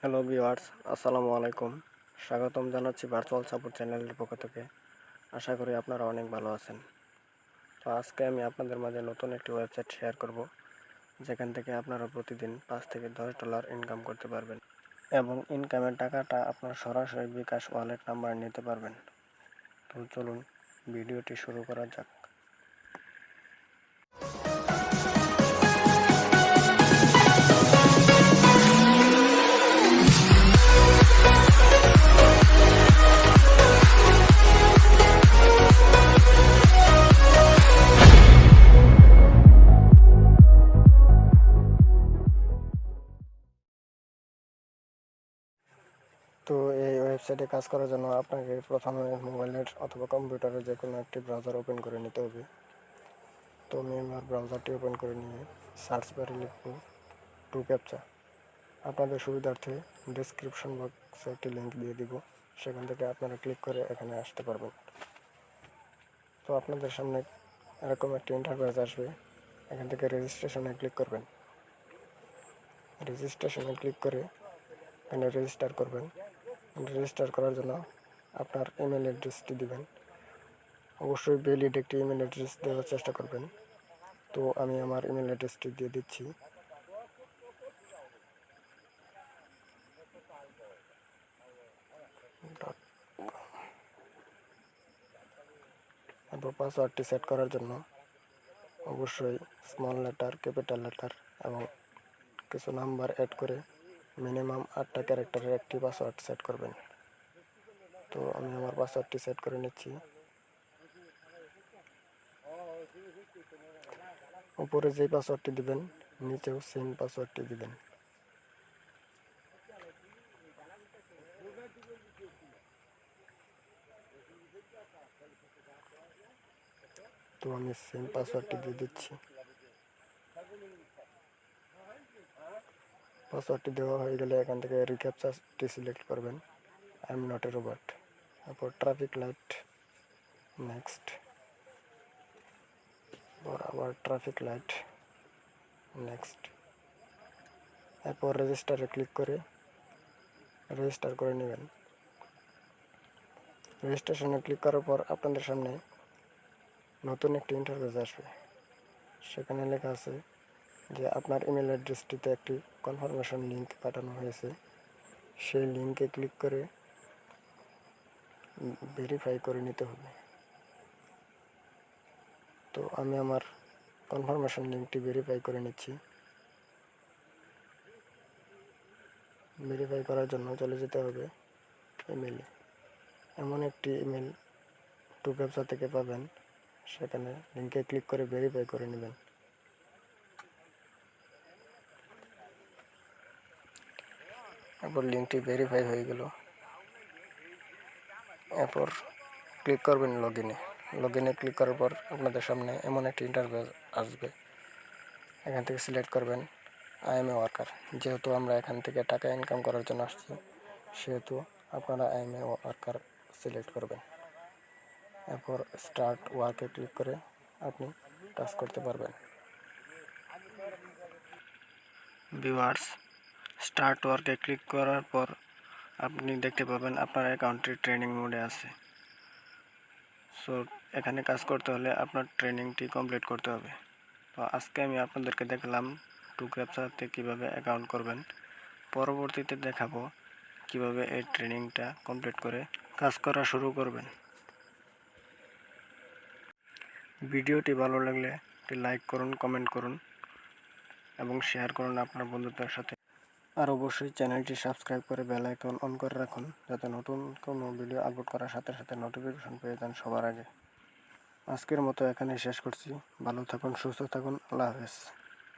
Hello viewers, আসসালামু আলাইকুম। স্বাগতম জানাচ্ছি ভার্চুয়াল সাপোর্ট চ্যানেলের পক্ষ থেকে। আশা করি আপনারা অনেক ভালো আছেন। তো আজকে আমি আপনাদের মাঝে নতুন একটি ওয়েবসাইট শেয়ার করব, যেখান থেকে আপনারা প্রতিদিন $5 থেকে $10 ইনকাম করতে পারবেন এবং ইনকামের টাকাটা আপনার সরাসরি বিকাশ ওয়ালেট নাম্বার নিতে পারবেন। তো চলুন ভিডিওটি শুরু করা যাক। তো এই ওয়েবসাইটে কাজ করার জন্য আপনাকে প্রথমে মোবাইলের অথবা কম্পিউটারের যে কোনো একটি ব্রাউজার ওপেন করে নিতে হবে। তো আমি আমার ব্রাউজারটি ওপেন করে নিয়ে সার্চ বারে লিখব captcha। আপনাদের সুবিধার্থে ডেসক্রিপশন বক্সে একটি লিঙ্ক দিয়ে দিব, সেখান থেকে আপনারা ক্লিক করে এখানে আসতে পারবেন। তো আপনাদের সামনে এরকম একটি ইন্টারফেস আসবে। এখান থেকে রেজিস্ট্রেশনে ক্লিক করবেন। রেজিস্ট্রেশনে ক্লিক করে এখানে রেজিস্টার করবেন। রেজিস্টার করার জন্য আপনার ইমেল অ্যাড্রেসটি দিবেন। অবশ্যই ভ্যালিড একটি ইমেল অ্যাড্রেস দেওয়ার চেষ্টা করবেন। তো আমি আমার ইমেল অ্যাড্রেসটি দিয়ে দিচ্ছি। এরপর পাসওয়ার্ডটি সেট করার জন্য অবশ্যই স্মল লেটার, ক্যাপিটাল লেটার এবং কিছু নাম্বার অ্যাড করে মিনিমাম 8টা ক্যারেক্টারের একটি পাসওয়ার্ড সেট করবেন। তো আমি আমার পাসওয়ার্ডটি সেট করে নিচ্ছি। উপরে যেই পাসওয়ার্ডটি দিবেন নিচেও সেম পাসওয়ার্ডটি দিবেন। তো আমি সেম পাসওয়ার্ডটি দিয়ে দিচ্ছি। পাসওয়ার্ডটি দেওয়া হয়ে গেলে এখান থেকে রিক্যাপচাটি সিলেক্ট করবেন। I am not a robot. তারপর ট্রাফিক লাইট, নেক্সট, আবার ট্রাফিক লাইট, নেক্সট। এরপর রেজিস্টারে ক্লিক করে রেজিস্টার করে নেবেন। রেজিস্ট্রেশনে ক্লিক করার পর আপনাদের সামনে নতুন একটি ইন্টারফেস আসবে। সেখানে লেখা আছে যে আপনার ইমেল অ্যাড্রেসটিতে একটি কনফার্মেশন লিঙ্ক পাঠানো হয়েছে। সেই লিঙ্কে ক্লিক করে ভেরিফাই করে নিতে হবে। তো আমি আমার কনফার্মেশন লিঙ্কটি ভেরিফাই করে নিচ্ছি। ভেরিফাই করার জন্য চলে যেতে হবে ইমেলে। এমন একটি ইমেল captcha থেকে পাবেন, সেখানে লিঙ্কে ক্লিক করে ভেরিফাই করে নেবেন। এরপর লিঙ্কটি ভেরিফাই হয়ে গেল। এরপর ক্লিক করবেন লগইনে ক্লিক করার পর আপনাদের সামনে এমন একটি ইন্টারফেস আসবে। এখান থেকে সিলেক্ট করবেন আই এম এ ওয়ার্কার। যেহেতু আমরা এখান থেকে টাকা ইনকাম করার জন্য আসছি, সেহেতু আপনারা I M A worker select করবেন। এরপর স্টার্ট ওয়ার্কে ক্লিক করে আপনি কাজ করতে পারবেন। ভিউয়ার্স, স্টার্ট ওয়ার্কে ক্লিক করার পর আপনি দেখতে পাবেন আপনার অ্যাকাউন্টটি ট্রেনিং মোডে আছে। সো এখানে কাজ করতে হলে আপনার ট্রেনিংটি কমপ্লিট করতে হবে। তো আজকে আমি আপনাদেরকে দেখালাম captchaতে কীভাবে অ্যাকাউন্ট করবেন। পরবর্তীতে দেখাবো কিভাবে এই ট্রেনিংটা কমপ্লিট করে কাজ করা শুরু করবেন। ভিডিওটি ভালো লাগলে একটি লাইক করুন, কমেন্ট করুন এবং শেয়ার করুন আপনার বন্ধুদের সাথে। আর অবশ্যই চ্যানেলটি সাবস্ক্রাইব করে বেল আইকন অন করে রাখুন, যাতে নতুন কোনো ভিডিও আপলোড করার সাথে সাথে নোটিফিকেশন পেয়ে যান সবার আগে। আজকের মতো এখানে শেষ করছি। ভালো থাকুন, সুস্থ থাকুন। আল্লাহ হাফেজ।